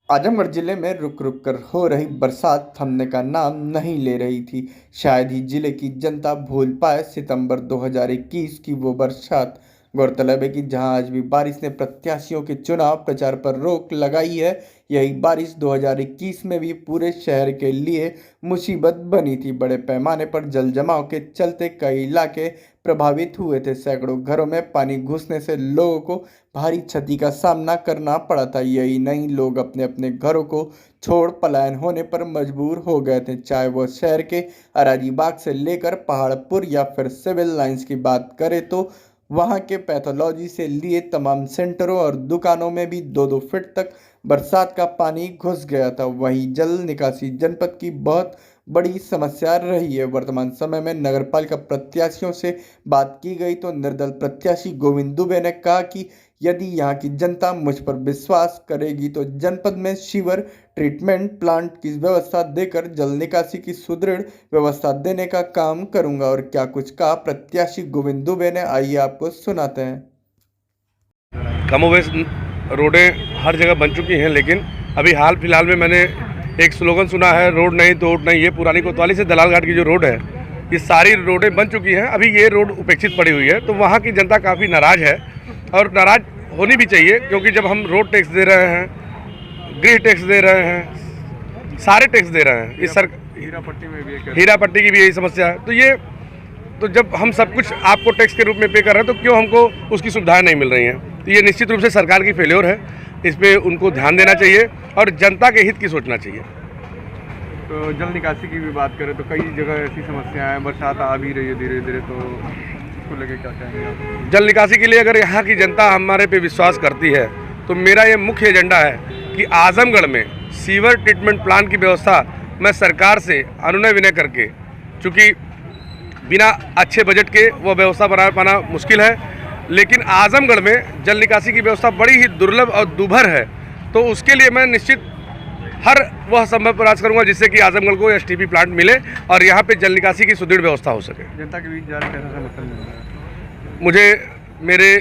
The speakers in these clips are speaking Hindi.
आजमगढ़ जिले में रुक रुक कर हो रही बरसात थमने का नाम नहीं ले रही थी। शायद ही जिले की जनता भूल पाए सितंबर 2021 की वो बरसात। गौरतलब है कि जहां आज भी बारिश ने प्रत्याशियों के चुनाव प्रचार पर रोक लगाई है, यही बारिश 2021 में भी पूरे शहर के लिए मुसीबत बनी थी। बड़े पैमाने पर जल जमाव के चलते कई इलाके प्रभावित हुए थे। सैकड़ों घरों में पानी घुसने से लोगों को भारी क्षति का सामना करना पड़ा था। यही नहीं, लोग अपने अपने घरों को छोड़ पलायन होने पर मजबूर हो गए थे। चाहे वो शहर के अराजी बाग से लेकर पहाड़पुर या फिर सिविल लाइंस की बात करें तो वहां के पैथोलॉजी से लिए तमाम सेंटरों और दुकानों में भी 2-2 फीट तक बरसात का पानी घुस गया था। वहीं जल निकासी जनपद की बहुत बड़ी समस्या रही है। वर्तमान समय में नगरपालिका प्रत्याशियों से बात की गई तो निर्दल प्रत्याशी गोविंद दुबे ने कहा कि यदि यहाँ की जनता मुझ पर विश्वास करेगी तो जनपद में सीवर ट्रीटमेंट प्लांट की व्यवस्था देकर जल निकासी की सुदृढ़ व्यवस्था देने का काम करूंगा। और क्या कुछ कहा प्रत्याशी गोविंद दुबे ने, आइए आपको सुनाते हैं। कमोवेश रोडें हर जगह बन चुकी हैं, लेकिन अभी हाल फिलहाल में मैंने एक स्लोगन सुना है, रोड नहीं तो वोट नहीं। ये पुरानी कोतवाली से दलाल घाट की जो रोड है, ये सारी रोडें बन चुकी हैं। अभी ये रोड उपेक्षित पड़ी हुई है, तो वहाँ की जनता काफ़ी नाराज़ है और नाराज़ होनी भी चाहिए, क्योंकि जब हम रोड टैक्स दे रहे हैं, गृह टैक्स दे रहे हैं, सारे टैक्स दे रहे हैं। इस हीरा पट्टी की भी यही समस्या है। तो जब हम सब कुछ आपको टैक्स के रूप में पे कर रहे हैं, तो क्यों हमको उसकी सुविधाएं नहीं मिल रही हैं? तो ये निश्चित रूप से सरकार की फेल्योर है। इस पर उनको ध्यान देना चाहिए और जनता के हित की सोचना चाहिए। तो जल निकासी की भी बात करें तो कई जगह ऐसी समस्याएं हैं, बरसात आ भी रही है धीरे धीरे, तो इसको लेके क्या कहेंगे आप? जल निकासी के लिए अगर यहाँ की जनता हमारे पे विश्वास करती है, तो मेरा ये मुख्य एजेंडा है कि आजमगढ़ में सीवर ट्रीटमेंट प्लांट की व्यवस्था मैं सरकार से अनुनय विनय करके, चूँकि बिना अच्छे बजट के वो व्यवस्था बना पाना मुश्किल है, लेकिन आजमगढ़ में जल निकासी की व्यवस्था बड़ी ही दुर्लभ और दुर्भर है। तो उसके लिए मैं निश्चित हर वह संभव प्रयास करूंगा जिससे कि आजमगढ़ को एसटीपी प्लांट मिले और यहाँ पे जल निकासी की सुदृढ़ व्यवस्था हो सके। जनता के बीच कैसा समर्थन मिल रहा है? मुझे मेरे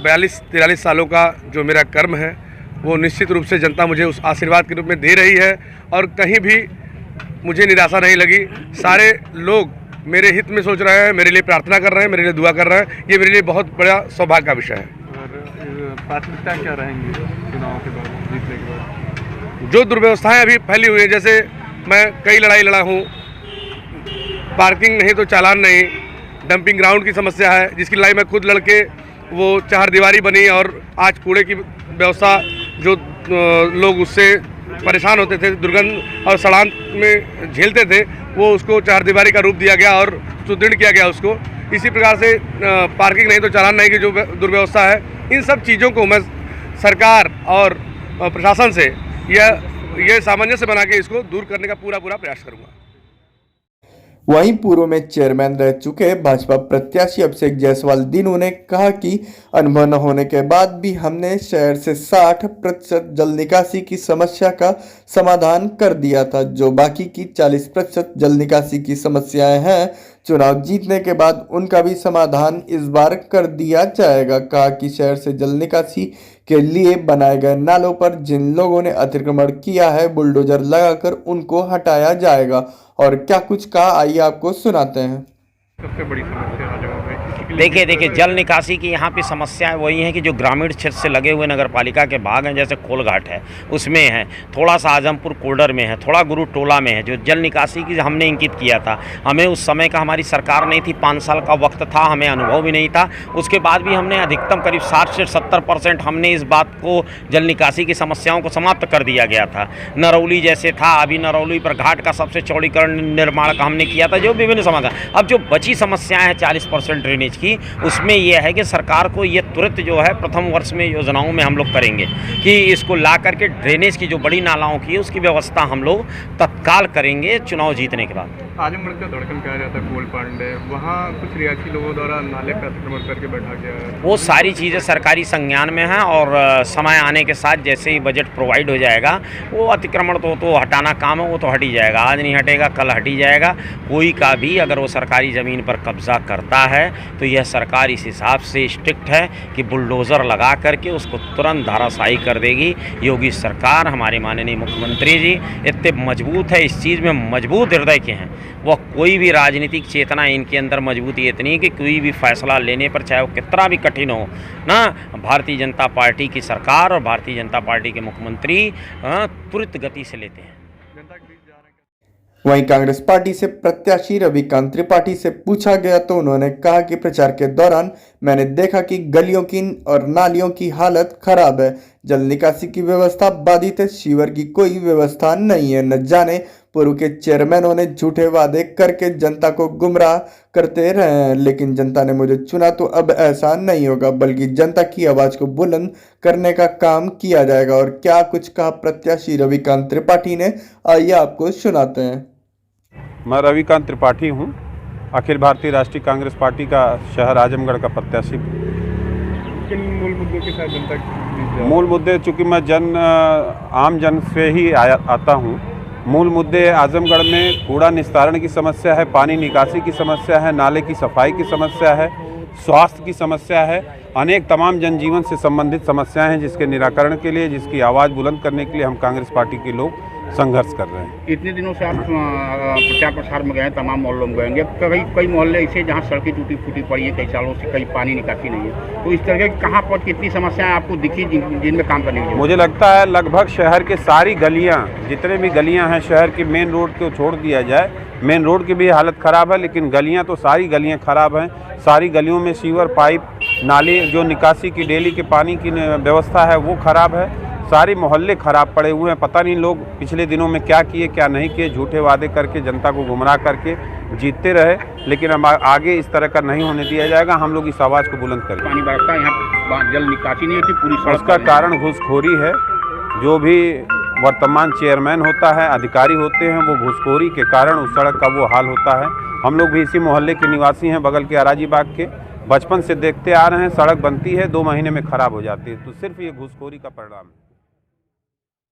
42-43 सालों का जो मेरा कर्म है, वो निश्चित रूप से जनता मुझे उस आशीर्वाद के रूप में दे रही है और कहीं भी मुझे निराशा नहीं लगी। सारे लोग मेरे हित में सोच रहे हैं, मेरे लिए प्रार्थना कर रहे हैं, मेरे लिए दुआ कर रहे हैं। ये मेरे लिए बहुत बड़ा सौभाग्य का विषय है। और प्राथमिकता क्या रहेंगी चुनाव के बाद, जीतने के बाद? जो दुर्व्यवस्थाएं अभी फैली हुई हैं, जैसे मैं कई लड़ाई लड़ा हूँ, पार्किंग नहीं तो चालान नहीं, डंपिंग ग्राउंड की समस्या है जिसकी लड़ाई मैं खुद लड़के वो चारदीवारी बनी, और आज कूड़े की व्यवस्था जो लोग उससे परेशान होते थे, दुर्गंध और सड़ान में झेलते थे, वो उसको चारदीवारी का रूप दिया गया और सुदृढ़ किया गया उसको। इसी प्रकार से पार्किंग नहीं तो चालान नहीं की जो दुर्व्यवस्था है, इन सब चीज़ों को मैं सरकार और प्रशासन से यह सामंजस्य बना के इसको दूर करने का पूरा प्रयास करूँगा। वहीं पूर्व में चेयरमैन रह चुके भाजपा प्रत्याशी अभिषेक जायसवाल दिनू ने कहा कि अनुभव न होने के बाद भी हमने शहर से 60% जल निकासी की समस्या का समाधान कर दिया था। जो बाकी की 40% जल निकासी की समस्याएं हैं, चुनाव जीतने के बाद उनका भी समाधान इस बार कर दिया जाएगा। कहा कि शहर से जल निकासी के लिए बनाए गए नालों पर जिन लोगों ने अतिक्रमण किया है, बुलडोजर लगाकर उनको हटाया जाएगा। और क्या कुछ कहा, आइए आपको सुनाते हैं। सबसे बड़ी समस्या आ जाएगा। देखिए जल निकासी की यहाँ पे समस्याएं वही हैं कि जो ग्रामीण क्षेत्र से लगे हुए नगरपालिका के भाग हैं, जैसे कोलघाट है उसमें है, थोड़ा सा आजमपुर कोडर में है, थोड़ा गुरु टोला में है। जो जल निकासी की हमने इंगित किया था, हमें उस समय का हमारी सरकार नहीं थी, 5 साल का वक्त था, हमें अनुभव भी नहीं था। उसके बाद भी हमने अधिकतम करीब 60 से 70% हमने इस बात को जल निकासी की समस्याओं को समाप्त कर दिया गया था। नरौली जैसे था, अभी नरौली पर घाट का सबसे चौड़ीकरण निर्माण का हमने किया था, जो विभिन्न समाधान। अब जो बची समस्याएँ हैं 40% ड्रेनेज की, उसमें यह है कि सरकार को ये तुरंत जो है प्रथम वर्ष में योजनाओं में हम लोग करेंगे कि इसको ला करके ड्रेनेज की जो बड़ी नालाओं की उसकी व्यवस्था हम लोग तत्काल करेंगे चुनाव जीतने के बाद। आजमगढ़ का धड़कन कहा जाता है गोल पांडे, वहाँ कुछ रियासी लोगों द्वारा नाले पर अतिक्रमण करके बैठा गया है। वो सारी चीज़ें सरकारी संज्ञान में हैं और समय आने के साथ जैसे ही बजट प्रोवाइड हो जाएगा, वो अतिक्रमण तो हटाना काम है, वो तो हट ही जाएगा। आज नहीं हटेगा, कल हट ही जाएगा। कोई का भी अगर वो सरकारी ज़मीन पर कब्जा करता है तो यह सरकार इस हिसाब से स्ट्रिक्ट है कि बुलडोज़र लगा करके उसको तुरंत धराशायी कर देगी। योगी सरकार, हमारे माननीय मुख्यमंत्री जी इतने मजबूत है, इस चीज़ में मजबूत हृदय के हैं। वह कोई भी राजनीतिक चेतना इनके अंदर मजबूती इतनी कि कोई भी फैसला लेने पर, चाहे वो कितना भी कठिन हो ना, भारतीय जनता पार्टी की सरकार और भारतीय जनता पार्टी के मुख्यमंत्री त्वरित गति से लेते हैं। जनता के बीच जा रहे हैं। वहीं कांग्रेस पार्टी से प्रत्याशी रविकांत त्रिपाठी से पूछा गया तो उन्होंने कहा कि प्रचार के दौरान मैंने देखा कि गलियों की और नालियों की हालत खराब है, जल निकासी की व्यवस्था बाधित है, सीवर की कोई व्यवस्था नहीं है। न जाने पूर्व के चेयरमैनों ने झूठे वादे करके जनता को गुमराह करते रहे हैं, लेकिन जनता ने मुझे चुना तो अब ऐसा नहीं होगा, बल्कि जनता की आवाज को बुलंद करने का काम किया जाएगा। और क्या कुछ कहा प्रत्याशी रविकांत त्रिपाठी ने, आइए आपको सुनाते हैं। मैं रविकांत त्रिपाठी हूं, अखिल भारतीय राष्ट्रीय कांग्रेस पार्टी का शहर आजमगढ़ का प्रत्याशी। किन मूल मुद्दों के साथ जनता के बीच जा रहे हैं? मूल मुद्दे, चूँकि मैं आम जन से ही आता हूं, मूल मुद्दे आजमगढ़ में कूड़ा निस्तारण की समस्या है, पानी निकासी की समस्या है, नाले की सफाई की समस्या है, स्वास्थ्य की समस्या है, अनेक तमाम जनजीवन से संबंधित समस्याएं हैं, जिसके निराकरण के लिए, जिसकी आवाज़ बुलंद करने के लिए हम कांग्रेस पार्टी के लोग संघर्ष कर रहे हैं। इतने दिनों से आप प्रचार प्रसार में गए हैं, तमाम मोहल्लों में गएंगे, कई मोहल्ले ऐसे जहाँ सड़कें टूटी फूटी पड़ी है, कई सालों से कहीं पानी निकासी नहीं है, तो इस तरह की कहाँ पर कितनी समस्याएं आपको दिखी जिनमें काम करने की? मुझे लगता है लगभग शहर के सारी गलियाँ, जितने भी गलियाँ हैं शहर की, मेन रोड को छोड़ दिया जाए, मेन रोड की भी हालत ख़राब है, लेकिन गलियाँ तो सारी गलियाँ ख़राब हैं। सारी गलियों में सीवर पाइप, नाली, जो निकासी की डेली के पानी की व्यवस्था है वो ख़राब है। सारे मोहल्ले ख़राब पड़े हुए हैं। पता नहीं लोग पिछले दिनों में क्या किए क्या नहीं किए, झूठे वादे करके जनता को गुमराह करके जीतते रहे, लेकिन हम आगे इस तरह का नहीं होने दिया जाएगा। हम लोग इस आवाज़ को बुलंद करें। पानी बरसता है, यहाँ जल निकासी नहीं होती, पूरी सड़क उसका कारण घूसखोरी है। जो भी वर्तमान चेयरमैन होता है, अधिकारी होते हैं, वो घूसखोरी के कारण उस सड़क का वो हाल होता है। हम लोग भी इसी मोहल्ले के निवासी हैं, बगल के अराजी बाग के, बचपन से देखते आ रहे हैं। सड़क बनती है, 2 महीने में ख़राब हो जाती है, तो सिर्फ ये घूसखोरी का परिणाम है।